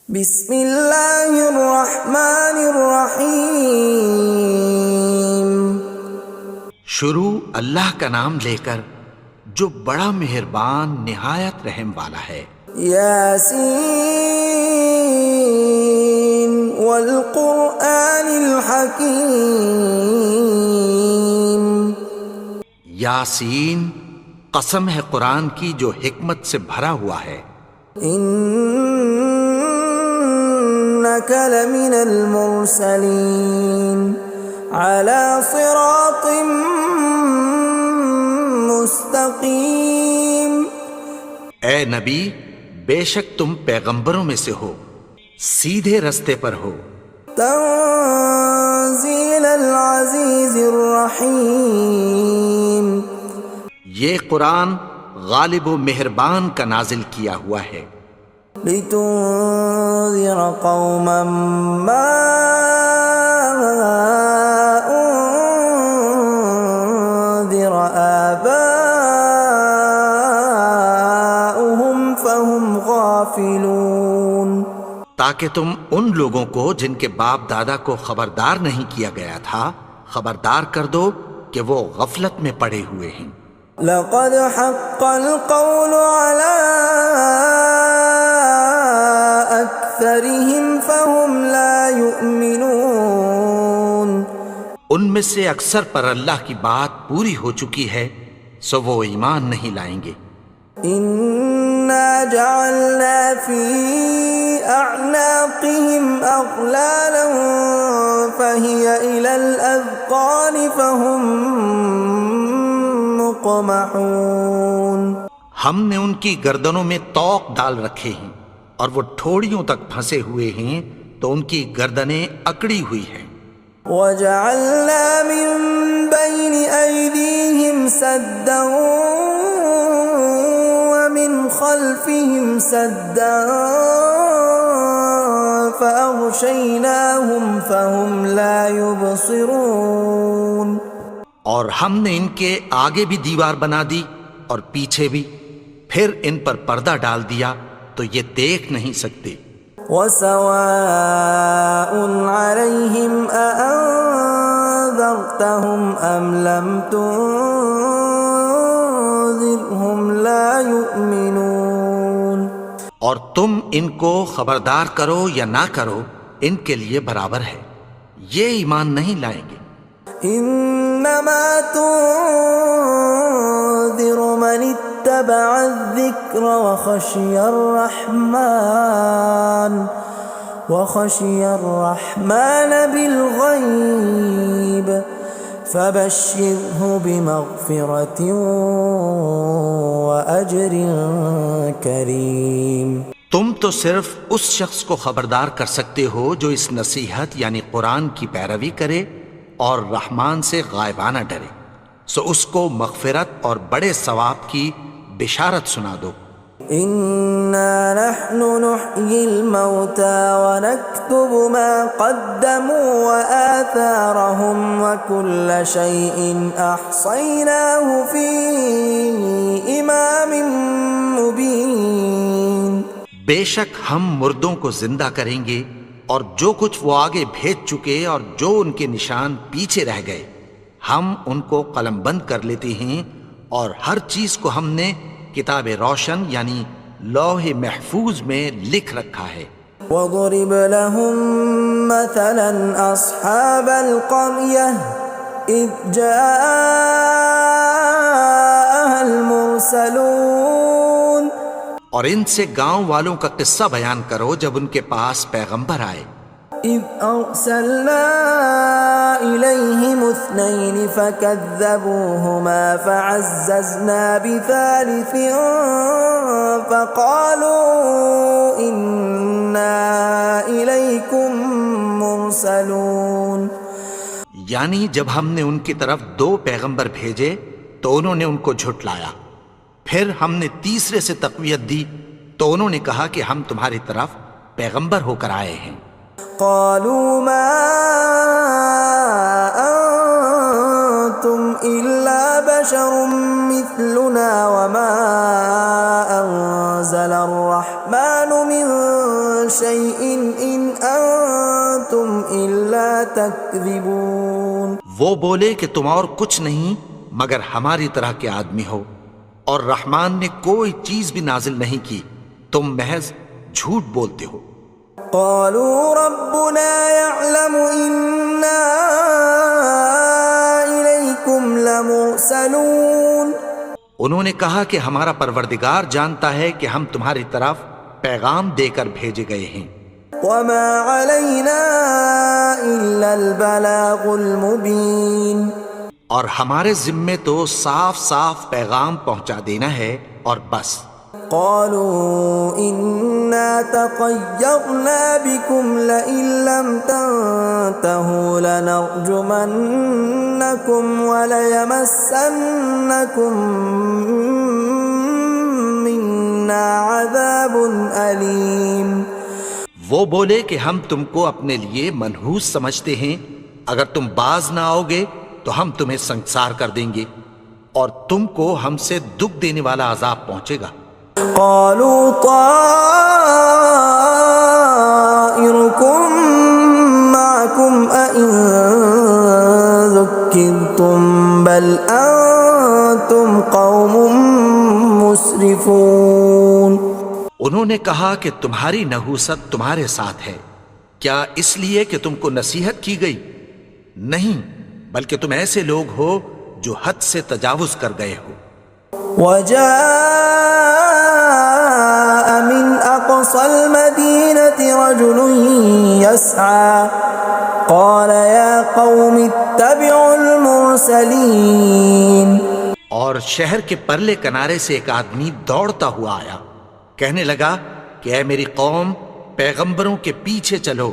بسم اللہ الرحمن الرحیم۔ شروع اللہ کا نام لے کر جو بڑا مہربان نہایت رحم والا ہے۔ یاسین والقرآن الحکیم۔ یاسین، قسم ہے قرآن کی جو حکمت سے بھرا ہوا ہے۔ انک لمن المرسلین علی صراط مستقیم۔ اے نبی، بے شک تم پیغمبروں میں سے ہو، سیدھے رستے پر ہو۔ تنزیل العزیز الرحیم۔ یہ قرآن غالب و مہربان کا نازل کیا ہوا ہے۔ لتنذر قوما ما انذر آباؤهم فهم غافلون۔ تاکہ تم ان لوگوں کو جن کے باپ دادا کو خبردار نہیں کیا گیا تھا خبردار کر دو کہ وہ غفلت میں پڑے ہوئے ہیں۔ لقد حق القول على أكثرهم فهم لا يؤمنون۔ ان میں سے اکثر پر اللہ کی بات پوری ہو چکی ہے سو وہ ایمان نہیں لائیں گے۔ إنا جعلنا في أعناقهم أغلالا فهي إلى الأذقان فهم مقمحون۔ ہم نے ان کی گردنوں میں طوق ڈال رکھے ہیں اور وہ ٹھوڑیوں تک پھنسے ہوئے ہیں تو ان کی گردنیں اکڑی ہوئی ہیں۔ وَجَعَلْنَا مِن بَيْنِ أَيْدِيهِمْ سَدًّا وَمِنْ خَلْفِهِمْ سَدًّا فَأَغْشَيْنَاهُمْ فَهُمْ لَا يُبْصِرُونَ۔ اور ہم نے ان کے آگے بھی دیوار بنا دی اور پیچھے بھی، پھر ان پر پردہ ڈال دیا تو یہ دیکھ نہیں سکتے۔ وَسَوَاءٌ عَلَيْهِمْ أَأَنذَرْتَهُمْ أَمْ لَمْ تُنذِرْهُمْ لَا يُؤْمِنُونَ۔ اور تم ان کو خبردار کرو یا نہ کرو ان کے لیے برابر ہے، یہ ایمان نہیں لائیں گے۔ انما تنذر من اتبع الذکر وخشی الرحمن بالغیب فبشرہ بمغفرۃ واجر کریم۔ تم تو صرف اس شخص کو خبردار کر سکتے ہو جو اس نصیحت یعنی قرآن کی پیروی کرے اور رحمان سے غائبانہ ڈرے، سو اس کو مغفرت اور بڑے ثواب کی بشارت سنا دو۔ اِنَّا نَحْنُ نُحْيِي الْمَوْتَى وَنَكْتُبُ مَا قَدَّمُوا وَآثَارَهُمْ وَكُلَّ شَيْءٍ أَحْصَيْنَاهُ فِي إِمَامٍ مُبِينٍ۔ بے شک ہم مردوں کو زندہ کریں گے اور جو کچھ وہ آگے بھیج چکے اور جو ان کے نشان پیچھے رہ گئے ہم ان کو قلم بند کر لیتے ہیں، اور ہر چیز کو ہم نے کتاب روشن یعنی لوح محفوظ میں لکھ رکھا ہے۔ وَضُرِبْ لَهُم مَّثَلًا أَصْحَابَ الْقَرْيَةِ إِذْ جَاءَهَا الْمُرْسَلُونَ۔ اور ان سے گاؤں والوں کا قصہ بیان کرو جب ان کے پاس پیغمبر آئے۔ إِذْ أَرْسَلْنَا إِلَيْهِمُ اثْنَيْنِ فَكَذَّبُوهُمَا فَعَزَّزْنَا بِثَالِثٍ فَقَالُوا إِنَّا إِلَيْكُمْ مُرْسَلُونَ۔ یعنی جب ہم نے ان کی طرف دو پیغمبر بھیجے تو انہوں نے ان کو جھٹلایا، پھر ہم نے تیسرے سے تقویت دی تو انہوں نے کہا کہ ہم تمہاری طرف پیغمبر ہو کر آئے ہیں۔ قالوا ما انتم الا بشر مثلنا وما انزل الرحمن من شيء إن أنتم إلا تكذبون. وہ بولے کہ تم اور کچھ نہیں مگر ہماری طرح کے آدمی ہو، اور رحمان نے کوئی چیز بھی نازل نہیں کی، تم محض جھوٹ بولتے ہو. قالوا ربنا يعلم إنا إليكم لمرسلون. انہوں نے کہا کہ ہمارا پروردگار جانتا ہے کہ ہم تمہاری طرف پیغام دے کر بھیجے گئے ہیں. وما علينا إلا البلاغ المبين. اور ہمارے ذمے تو صاف صاف پیغام پہنچا دینا ہے اور بس. قالوا إنا تطيرنا بكم لئن لم تنتهوا لنرجمنكم وليمسنكم منا عذاب أليم. وہ بولے کہ ہم تم کو اپنے لیے منحوس سمجھتے ہیں، اگر تم باز نہ آؤ گے تو ہم تمہیں سنسار کر دیں گے اور تم کو ہم سے دکھ دینے والا عذاب پہنچے گا. قالوا طائركم معكم أئن ذكرتم بل أنتم قوم مسرفون. انہوں نے کہا کہ تمہاری نحوست تمہارے ساتھ ہے، کیا اس لیے کہ تم کو نصیحت کی گئی؟ نہیں، بلکہ تم ایسے لوگ ہو جو حد سے تجاوز کر گئے ہو. وجاء من أقصى المدينة رجل يسعى قال يا قوم اتبعوا المرسلين. اور شہر کے پرلے کنارے سے ایک آدمی دوڑتا ہوا آیا، کہنے لگا کہ اے میری قوم، پیغمبروں کے پیچھے چلو.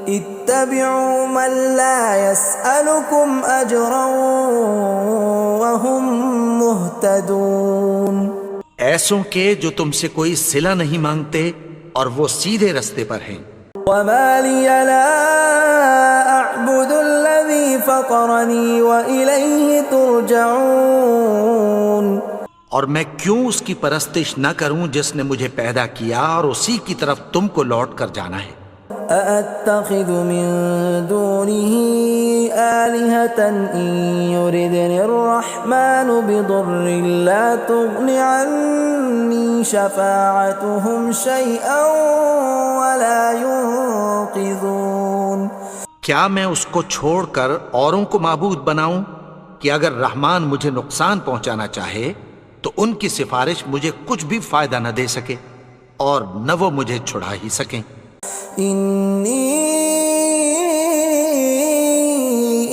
اتبعوا من لا يسألكم أجرا وهم مهتدون. ایسوں کے جو تم سے کوئی صلہ نہیں مانگتے اور وہ سیدھے رستے پر ہیں. وما لي لا أعبد الذي فطرني وإليه ترجعون. اور میں کیوں اس کی پرستش نہ کروں جس نے مجھے پیدا کیا اور اسی کی طرف تم کو لوٹ کر جانا ہے. أأتخذ من دونه آلهة إن يردني الرحمن بضر لا تغن عني شفاعتهم شيئا ولا ينقذون. کیا میں اس کو چھوڑ کر اوروں کو معبود بناؤں کہ اگر رحمان مجھے نقصان پہنچانا چاہے تو ان کی سفارش مجھے کچھ بھی فائدہ نہ دے سکے اور نہ وہ مجھے چھڑا ہی سکیں. إني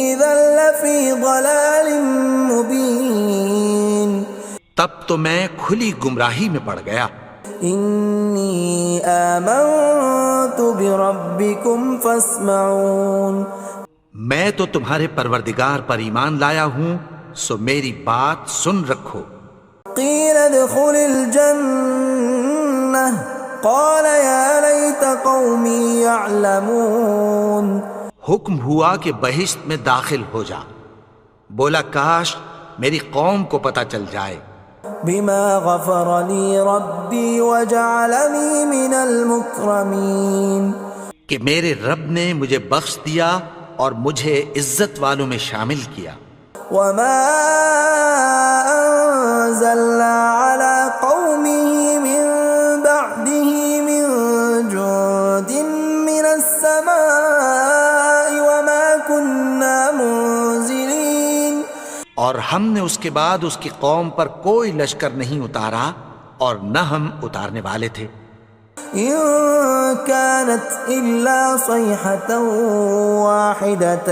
إذا لفي ضلال مبين. تب تو میں کھلی گمراہی میں پڑ گیا. إني آمنت بربكم فاسمعون. میں تو تمہارے پروردگار پر ایمان لایا ہوں، سو میری بات سن رکھو. قيل ادخل الجنة قال يا ليت قومي يعلمون. حکم ہوا کہ بہشت میں داخل ہو جا. بولا کاش میری قوم کو پتہ چل جائے. بما غفر لي ربي وجعلني من المكرمين. کہ میرے رب نے مجھے بخش دیا اور مجھے عزت والوں میں شامل کیا. وما أنزلنا على قومه من بعده من جند من السماء وما كنا منزلين. اور ہم نے اس کے بعد اس کی قوم پر کوئی لشکر نہیں اتارا اور نہ ہم اتارنے والے تھے. إن كانت إلا صيحة واحدة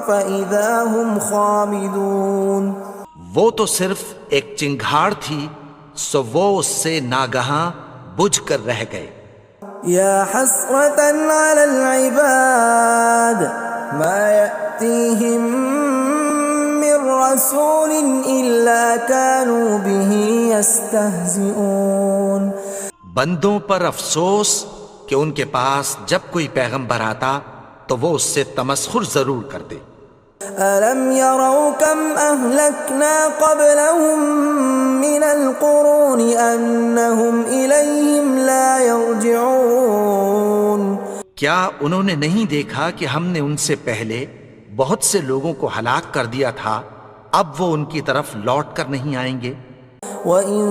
فإذا هم خامدون. وہ تو صرف ایک چنگھاڑ تھی، سو وہ اس سے ناگہاں بجھ کر رہ گئے. يا حسرة على العباد ما يأتيهم من رسول إلا كانوا به يستهزئون. بندوں پر افسوس کہ ان کے پاس جب کوئی پیغمبر آتا تو وہ اس سے تمسخر ضرور کرتے. ألم يروا كم أهلكنا قبلهم من القرون أنهم إليهم لا يرجعون کیا انہوں نے نہیں دیکھا کہ ہم نے ان سے پہلے بہت سے لوگوں کو ہلاک کر دیا تھا، اب وہ ان کی طرف لوٹ کر نہیں آئیں گے؟ وَإِن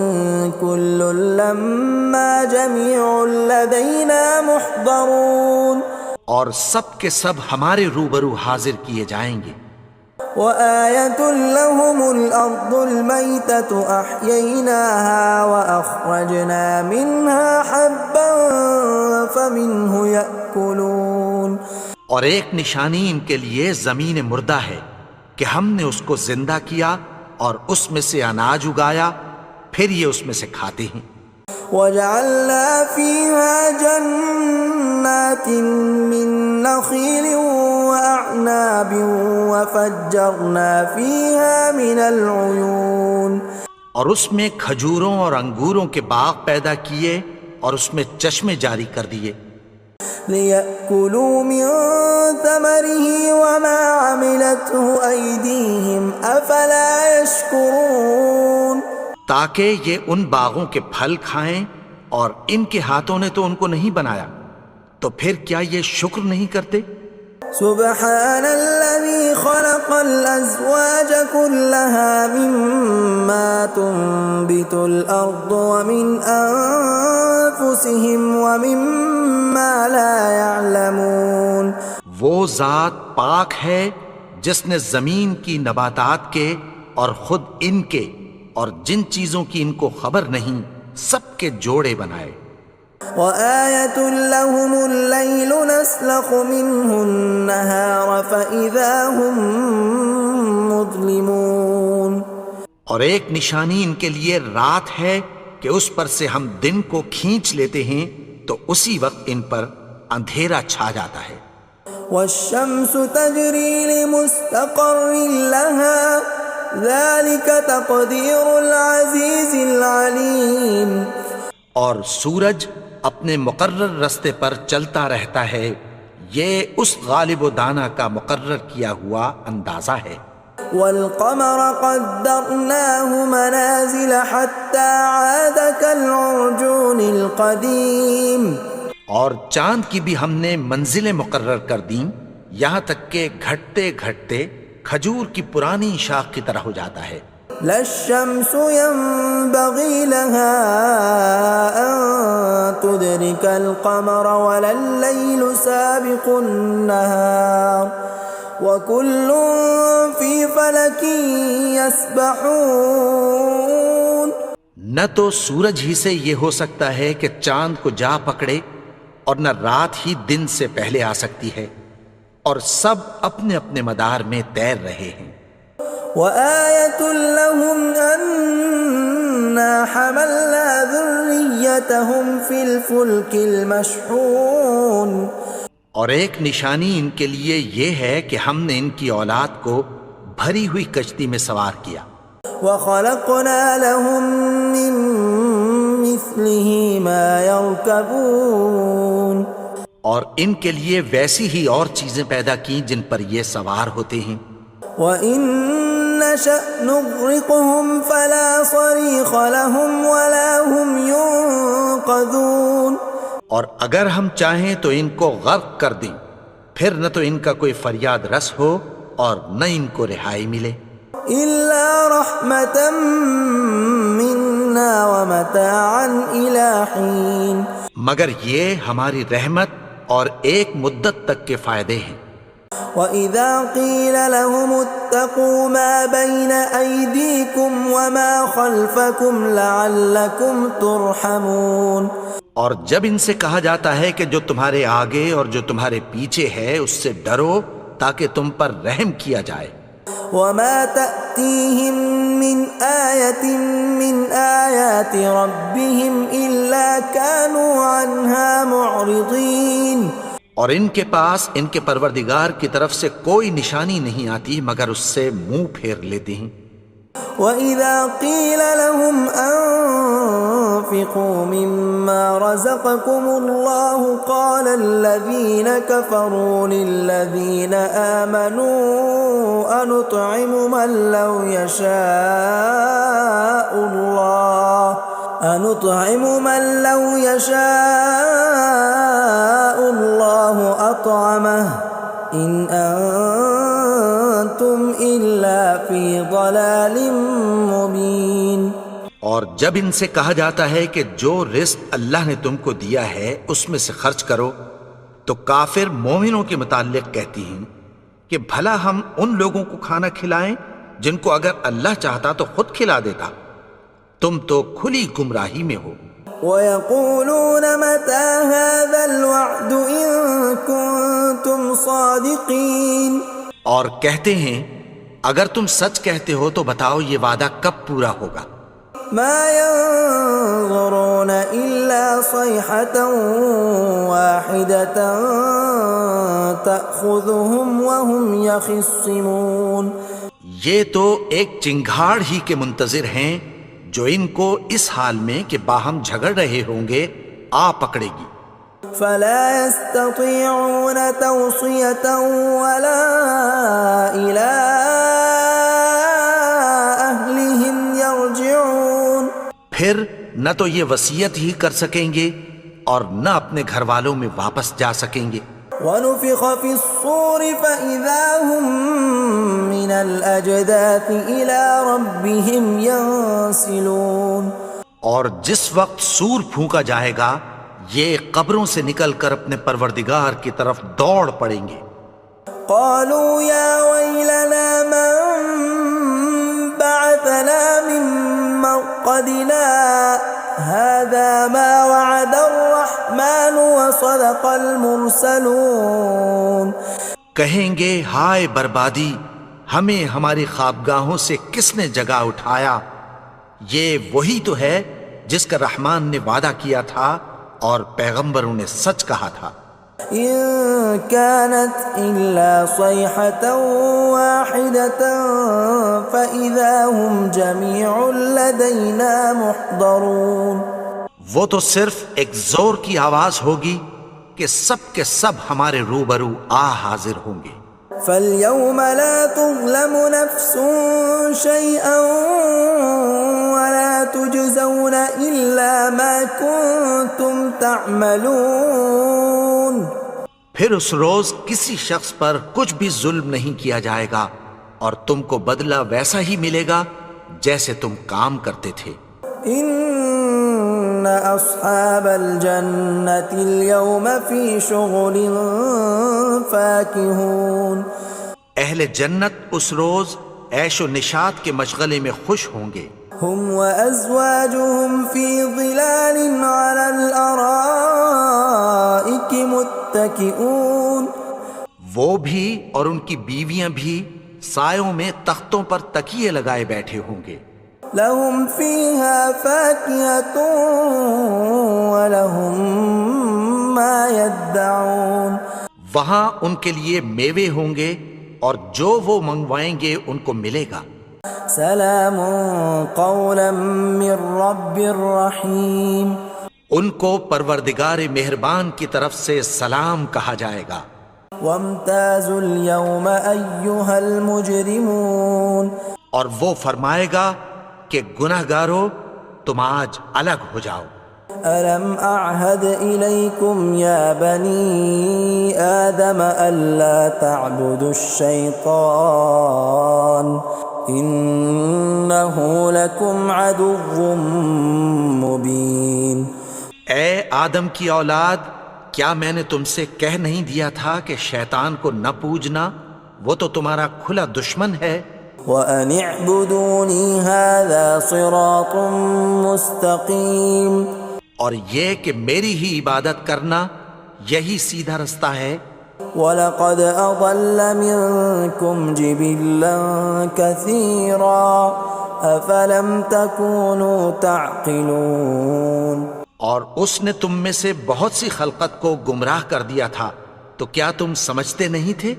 كُلٌّ لَّمَّا جَمِيعٌ لَّدَيْنَا مُحْضَرُونَ اور سب کے سب ہمارے روبرو حاضر کیے جائیں گے۔ وَآيَةٌ لَّهُمُ الْأَرْضُ الْمَيْتَةُ أَحْيَيْنَاهَا وَأَخْرَجْنَا مِنْهَا حَبًّا فَمِنْهُ يَأْكُلُونَ اور ایک نشانی ان کے لیے زمین مردہ ہے کہ ہم نے اس کو زندہ کیا اور اس میں سے اناج اگایا، پھر یہ اس میں سے کھاتے ہیں۔ وَجَعَلْنَا فِيهَا جَنَّاتٍ مِّن نَّخِيلٍ وَأَعْنَابٍ وَفَجَّرْنَا فِيهَا مِنَ الْعُيُونِ اور اس میں کھجوروں اور انگوروں کے باغ پیدا کیے اور اس میں چشمے جاری کر دیے، لِيَأْكُلُوا مِن ثَمَرِهِ وَمَا عَمِلَتْهُ أَيْدِيهِمْ أَفَلَا يَشْكُرُونَ تاکہ یہ ان باغوں کے پھل کھائیں، اور ان کے ہاتھوں نے تو ان کو نہیں بنایا، تو پھر کیا یہ شکر نہیں کرتے؟ سبحان الذي خلق الأزواج كلها مما تنبت الأرض ومن أنفسهم ومما لا يعلمون وہ ذات پاک ہے جس نے زمین کی نباتات کے اور خود ان کے اور جن چیزوں کی ان کو خبر نہیں سب کے جوڑے بنائے۔ وَآيَةٌ لَّهُمُ اللَّيْلُ نَسْلَخُ مِنْهُ النَّهَارَ فَإِذَا هُم مُظْلِمُونَ اور ایک نشانی ان کے لیے رات ہے کہ اس پر سے ہم دن کو کھینچ لیتے ہیں تو اسی وقت ان پر اندھیرا چھا جاتا ہے۔ وَالشَّمْسُ تَجْرِي لِمُسْتَقَرٍّ لَّهَا ذَلِكَ تَقْدِيرُ الْعَزِيزِ الْعَلِيمِ اور سورج اپنے مقرر رستے پر چلتا رہتا ہے، یہ اس غالب و دانا کا مقرر کیا ہوا اندازہ ہے۔ وَالْقَمَرَ قَدَّرْنَاهُ مَنَازِلَ حَتَّى عَادَ كَالْعُرْجُونِ الْقَدِيمِ اور چاند کی بھی ہم نے منزلیں مقرر کر دیں، یہاں تک کہ گھٹتے گھٹتے کھجور کی پرانی شاخ کی طرح ہو جاتا ہے۔ لا الشمس ينبغي لها أن تدرك القمر ولا الليل سابق النهار وكل في فلك يسبحون نہ تو سورج ہی سے یہ ہو سکتا ہے کہ چاند کو جا پکڑے، اور نہ رات ہی دن سے پہلے آ سکتی ہے، اور سب اپنے اپنے مدار میں تیر رہے ہیں۔ وَآيَةٌ لَّهُمْ أَنَّا حَمَلْنَا ذُرِّيَّتَهُمْ فِي الْفُلْكِ الْمَشْحُونِ اور ایک نشانی ان کے لیے یہ ہے کہ ہم نے ان کی اولاد کو بھری ہوئی کشتی میں سوار کیا۔ وَخَلَقْنَا لَهُم مِّن مِّثْلِهِ مَا يَرْكَبُونَ اور ان کے لیے ویسی ہی اور چیزیں پیدا کی جن پر یہ سوار ہوتے ہیں۔ وَإِن نَّشَأْ نُغْرِقْهُمْ فَلَا صَرِيخَ لَهُمْ وَلَا هُمْ يُنقَذُونَ اور اگر ہم چاہیں تو ان کو غرق کر دیں، پھر نہ تو ان کا کوئی فریاد رس ہو اور نہ ان کو رہائی ملے۔ إِلَّا رَحْمَةً مِّنَّا وَمَتَاعًا إِلَىٰ حِينٍ مگر یہ ہماری رحمت اور ایک مدت تک کے فائدے ہیں۔ وَإِذَا قِيلَ لَهُمُ اتَّقُوا مَا بَيْنَ أَيْدِيكُمْ وَمَا خَلْفَكُمْ لَعَلَّكُمْ تُرْحَمُونَ اور جب ان سے کہا جاتا ہے کہ جو تمہارے آگے اور جو تمہارے پیچھے ہے اس سے ڈرو تاکہ تم پر رحم کیا جائے۔ وَمَا تَأْتِيهِم مِّنْ آيَةٍ مِّنْ آيَاتِ رَبِّهِمْ إِلَّا كَانُوا عَنْهَا مُعْرِضِينَ اور ان کے پاس ان کے پروردگار کی طرف سے کوئی نشانی نہیں آتی مگر اس سے منہ پھیر لیتے ہیں۔ وَإِذَا قِيلَ لَهُمْ وأنفقوا مما رزقكم الله قال الذين كفروا للذين آمنوا أنطعم من لو يشاء الله أطعمه إن أنتم إلا في ضلال مبين۔ اور جب ان سے کہا جاتا ہے کہ جو رزق اللہ نے تم کو دیا ہے اس میں سے خرچ کرو، تو کافر مومنوں کے متعلق کہتی ہیں کہ بھلا ہم ان لوگوں کو کھانا کھلائیں جن کو اگر اللہ چاہتا تو خود کھلا دیتا، تم تو کھلی گمراہی میں ہو۔ وَيَقُولُونَ مَتَى هَذَا الْوَعْدُ إِن كُنتُمْ صَادِقِينَ، اور کہتے ہیں اگر تم سچ کہتے ہو تو بتاؤ یہ وعدہ کب پورا ہوگا۔ مَا يَنظُرُونَ إِلَّا صَيْحَةً وَاحِدَةً تَأْخُذُهُمْ وَهُمْ يَخِصِّمُونَ، یہ تو ایک چنگھاڑ ہی کے منتظر ہیں جو ان کو اس حال میں کہ باہم جھگڑ رہے ہوں گے آ پکڑے گی۔ فَلَا يَسْتَطِيعُونَ تَوْصِيَةً وَلَا إِلَىٰ أَهْلِهِمْ يَرْجِعُونَ، پھر نہ تو یہ وصیت ہی کر سکیں گے اور نہ اپنے گھر والوں میں واپس جا سکیں گے۔ وَنُفِخَ فِي الصُّورِ فَإِذَا هُم مِّنَ الْأَجْدَاثِ إِلَىٰ رَبِّهِمْ يَنسِلُونَ، اور جس وقت سور پھونکا جائے گا یہ قبروں سے نکل کر اپنے پروردگار کی طرف دوڑ پڑیں گے۔ قالوا يا ويلنا من بعثنا من مرقدنا هذا ما وعد الرحمن وصدق المرسلون، کہیں گے ہائے بربادی، ہمیں ہماری خوابگاہوں سے کس نے جگا اٹھایا، یہ وہی تو ہے جس کا رحمان نے وعدہ کیا تھا اور پیغمبروں نے سچ کہا تھا۔ إن كانت إلا صيحة واحدة فإذا هم جميع لدينا محضرون، وہ تو صرف ایک زور کی آواز ہوگی کہ سب کے سب ہمارے روبرو آ حاضر ہوں گے۔ فاليوم لا تظلم نفس شيئا ولا تجزون إلا ما كنتم تعملون، پھر اس روز کسی شخص پر کچھ بھی ظلم نہیں کیا جائے گا اور تم کو بدلہ ویسا ہی ملے گا جیسے تم کام کرتے تھے۔ ان اصحاب الجنة اليوم في شغل فاكهون، اہل جنت اس روز عیش و نشاط کے مشغلے میں خوش ہوں گے۔ هم وازواجهم في ظلال على الارائك متكئون، وہ بھی اور ان کی بیویاں بھی سایوں میں تختوں پر تکیے لگائے بیٹھے ہوں گے۔ لهم فيها فاكهة ولهم ما يدعون، وہاں ان کے لیے میوے ہوں گے اور جو وہ منگوائیں گے ان کو ملے گا۔ سلام قولا من رب الرحیم، ان کو پروردگار مہربان کی طرف سے سلام کہا جائے گا۔ وامتازوا اليوم ایھا المجرمون، اور وہ فرمائے گا کہ گنہگارو تم آج الگ ہو جاؤ۔ ألم أعهد إليكم يا بني آدم ألا تعبدوا الشيطان إنه لكم عدو مبين۔ اے آدم کی اولاد، کیا میں نے تم سے کہہ نہیں دیا تھا کہ شیطان کو نہ پوجنا، وہ تو تمہارا کھلا دشمن ہے۔ وَأَنِ اعْبُدُونِي هَذَا صِرَاطٌ مُسْتَقِيمٌ، اور یہ کہ میری ہی عبادت کرنا یہی سیدھا رستہ ہے۔ وَلَقَدْ أَضَلَّ مِنْكُمْ جِبِلًّا كَثِيرًا أَفَلَمْ تَكُونُوا تَعْقِلُونَ، اور اس نے تم میں سے بہت سی خلقت کو گمراہ کر دیا تھا، تو کیا تم سمجھتے نہیں تھے؟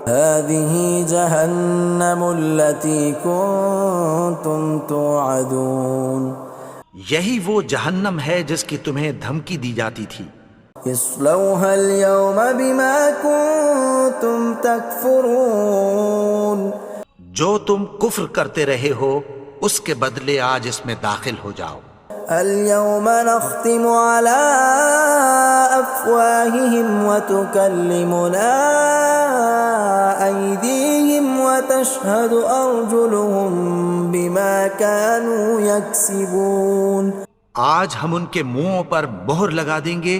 هَذِهِ جَهَنَّمُ الَّتِي كُنْتُمْ تُوعَدُونَ، یہی وہ جہنم ہے جس کی تمہیں دھمکی دی جاتی تھی. اصلوها اليوم بما كنتم تكفرون. جو تم کفر کرتے رہے ہو اس کے بدلے آج اس میں داخل ہو جاؤ. اليوم نختم على أفواههم وتكلمنا أيديهم وتشهد أرجلهم بما كانوا يكسبون. آج ہم ان کے منہوں پر مہر لگا دیں گے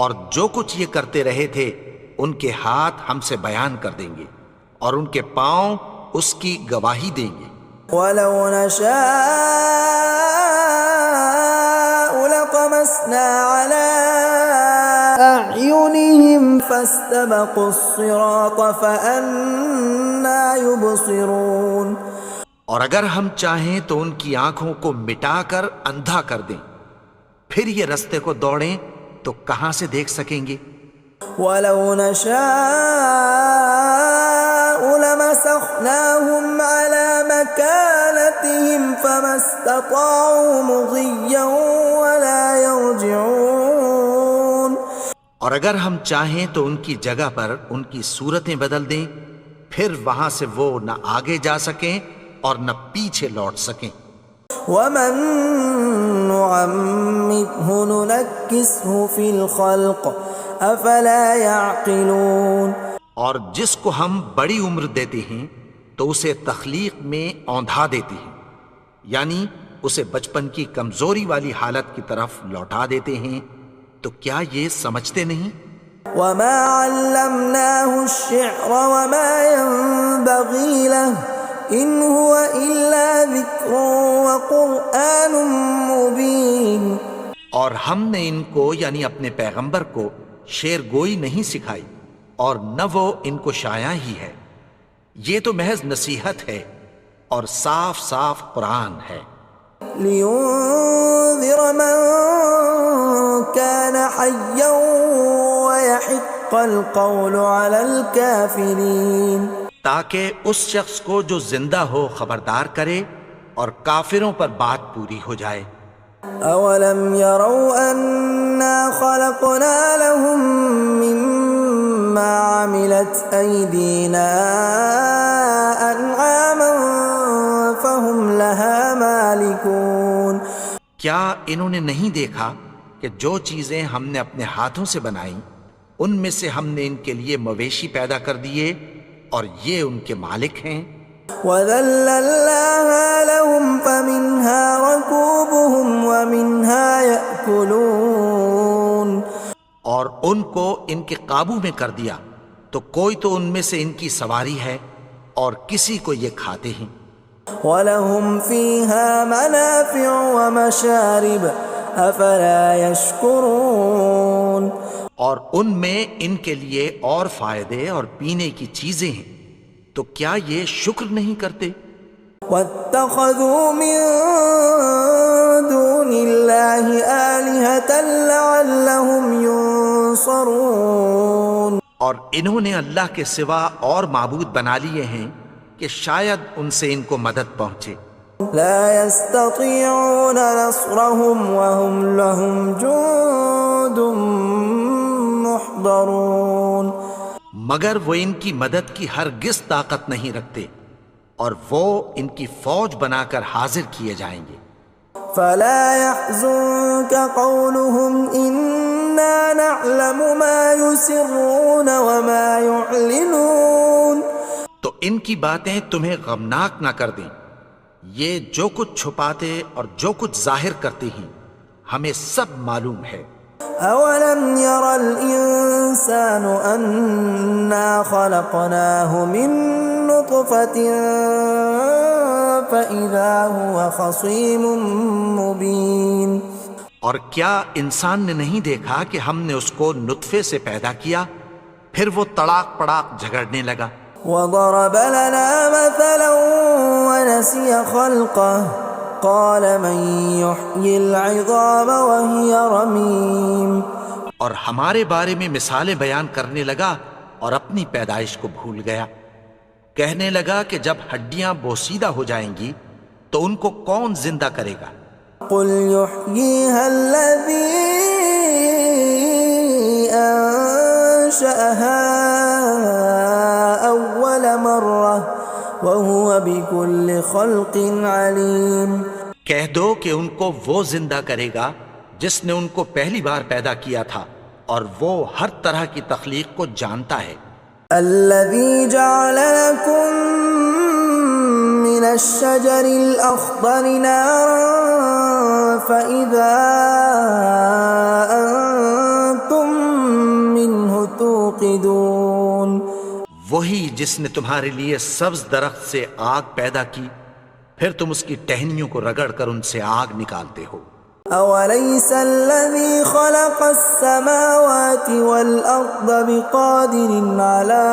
اور جو کچھ یہ کرتے رہے تھے ان کے ہاتھ ہم سے بیان کر دیں گے اور ان کے پاؤں اس کی گواہی دیں گے. ولو نشاء لطمسنا على أعينهم فاستبقوا الصراط فأنى يبصرون. اور اگر ہم چاہیں تو ان کی آنکھوں کو مٹا کر اندھا کر دیں، پھر یہ رستے کو دوڑیں تو کہاں سے دیکھ سکیں گے. ولو نشاء لمسخناهم على مكانتهم فما استطاعوا مضيا ولا يرجعون. اور اگر ہم چاہیں تو ان کی جگہ پر ان کی صورتیں بدل دیں، پھر وہاں سے وہ نہ آگے جا سکیں اور نہ پیچھے لوٹ سکیں. ومن نعمره ننكسه في الخلق افلا يعقلون. اور جس کو ہم بڑی عمر دیتے ہیں تو اسے تخلیق میں اوندھا دیتے ہیں، یعنی اسے بچپن کی کمزوری والی حالت کی طرف لوٹا دیتے ہیں. تو کیا یہ سمجھتے نہیں؟ وما علمناه الشعر وما ينبغي له ان هو الا ذکر وقرآن مبین. اور ہم نے ان کو یعنی اپنے پیغمبر کو شعر گوئی نہیں سکھائی اور نہ وہ ان کو شایع ہی ہے، یہ تو محض نصیحت ہے اور صاف صاف قرآن ہے. لینذر من كان حیا ويحق القول على الكافرین. تاکہ اس شخص کو جو زندہ ہو خبردار کرے اور کافروں پر بات پوری ہو جائے. اولم يروا انا خلقنا لهم مما عملت ايدينا انعاما فهم لها مالكون. کیا انہوں نے نہیں دیکھا کہ جو چیزیں ہم نے اپنے ہاتھوں سے بنائیں ان میں سے ہم نے ان کے لیے مویشی پیدا کر دیے اور یہ ان کے مالک ہیں. وَذَلَّلْنَاهَا لَهُمْ فَمِنْهَا رَكُوبُهُمْ وَمِنْهَا يَأْكُلُونَ. اور ان کو ان کے قابو میں کر دیا تو کوئی تو ان میں سے ان کی سواری ہے اور کسی کو یہ کھاتے ہیں. وَلَهُمْ فِيهَا مَنَافِعُ وَمَشَارِبُ أَفَلَا يَشْكُرُونَ. اور ان میں ان کے لیے اور فائدے اور پینے کی چیزیں ہیں، تو کیا یہ شکر نہیں کرتے؟ وَاتَّخَذُوا مِن دُونِ اللَّهِ آلِهَةً لَعَلَّهُمْ يُنصَرُونَ. اور انہوں نے اللہ کے سوا اور معبود بنا لیے ہیں کہ شاید ان سے ان کو مدد پہنچے. لا يستطيعون نصرهم وهم لهم جند محضرون. مگر وہ ان کی مدد کی ہرگز طاقت نہیں رکھتے اور وہ ان کی فوج بنا کر حاضر کیے جائیں گے. فلا يحزنك قولهم إنا نعلم ما يسرون وما يعلنون. تو ان کی باتیں تمہیں غمناک نہ کر دیں، یہ جو کچھ چھپاتے اور جو کچھ ظاہر کرتے ہیں ہمیں سب معلوم ہے. اولم ير الانسان انا خلقناه من نطفة فاذا هو خصيم مبين. اور کیا انسان نے نہیں دیکھا کہ ہم نے اس کو نطفے سے پیدا کیا پھر وہ تڑاک پڑاک جھگڑنے لگا. وضرب لنا مثلا ونسي خلقه قال من يحيي العظام وهي رميم. اور ہمارے بارے میں مثالیں بیان کرنے لگا اور اپنی پیدائش کو بھول گیا. کہنے لگا کہ جب ہڈیاں بوسیدہ ہو جائیں گی تو ان کو کون زندہ کرے گا قل يحييها الذي أنشأها أول مرة وهو بكل خلق عليم. کہہ دو کہ ان کو وہ زندہ کرے گا جس نے ان کو پہلی بار پیدا کیا تھا اور وہ ہر طرح کی تخلیق کو جانتا ہے. الذي جعل لكم من الشجر الأخضر نارا فإذا أنتم منه توقدون. وہی جس نے تمہارے لیے سبز درخت سے آگ پیدا کی پھر تم اس کی ٹہنیوں کو رگڑ کر ان سے آگ نکالتے ہو. أوليس الذي خلق السماوات والأرض بقادر على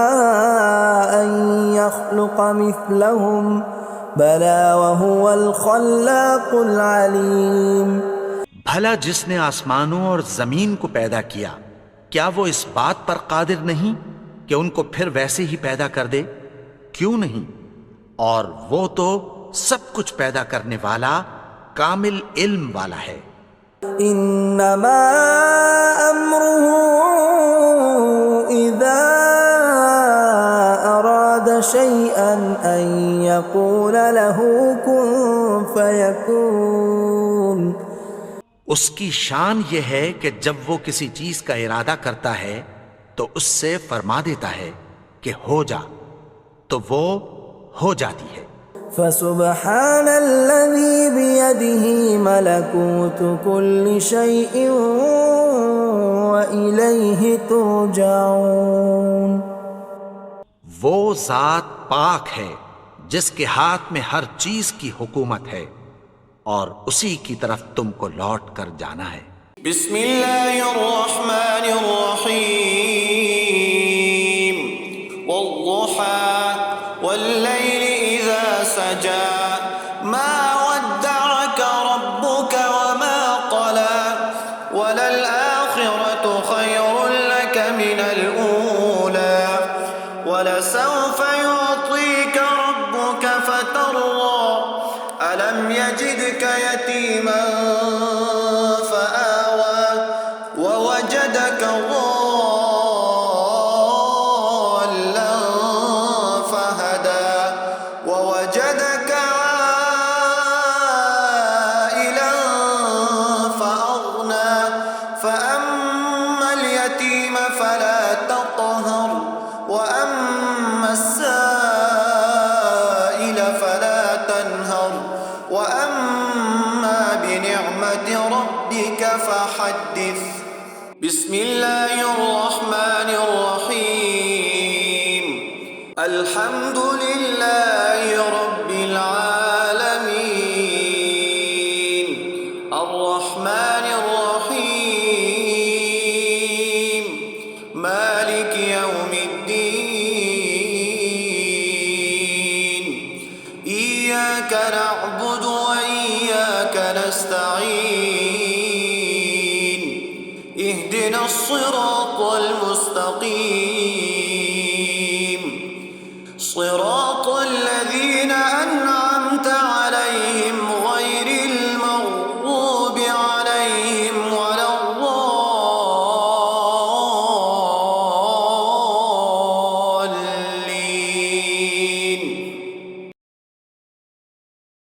أن يخلق مثلهم بلى وهو الخلاق العليم. بھلا جس نے آسمانوں اور زمین کو پیدا کیا کیا وہ اس بات پر قادر نہیں کہ ان کو پھر ویسے ہی پیدا کر دے؟ کیوں نہیں؟ اور وہ تو سب کچھ پیدا کرنے والا کامل علم والا ہے. انما امره اذا اراد شيئا ان يقول له كن فيكون. اس کی شان یہ ہے کہ جب وہ کسی چیز کا ارادہ کرتا ہے تو اس سے فرما دیتا ہے کہ ہو جا تو وہ ہو جاتی ہے. فسبحان الذي بيده ملكوت كل شيء وإليه ترجعون. وہ ذات پاک ہے جس کے ہاتھ میں ہر چیز کی حکومت ہے اور اسی کی طرف تم کو لوٹ کر جانا ہے. بسم اللہ الرحمن الرحیم والضحى واللیل اذا سجى ما ودعك ربك وما قلى وللآخرة خير لك من الأولى ولسوف يعطيك ربك فترضى ألم يجدك يتيما فآوى ووجدك ضالا فهدى ووجدك عائلا فأغنى فأما اليتيم فلا تقهر وأما السائل فلا تنهر وأما بنعمة ربك فحدث. بسم الله الرحمن الرحيم الحمد لله رب العالمين الرحمن الرحيم مالك يوم الدين إياك نعبد وإياك نستعين اهدنا الصراط المستقيم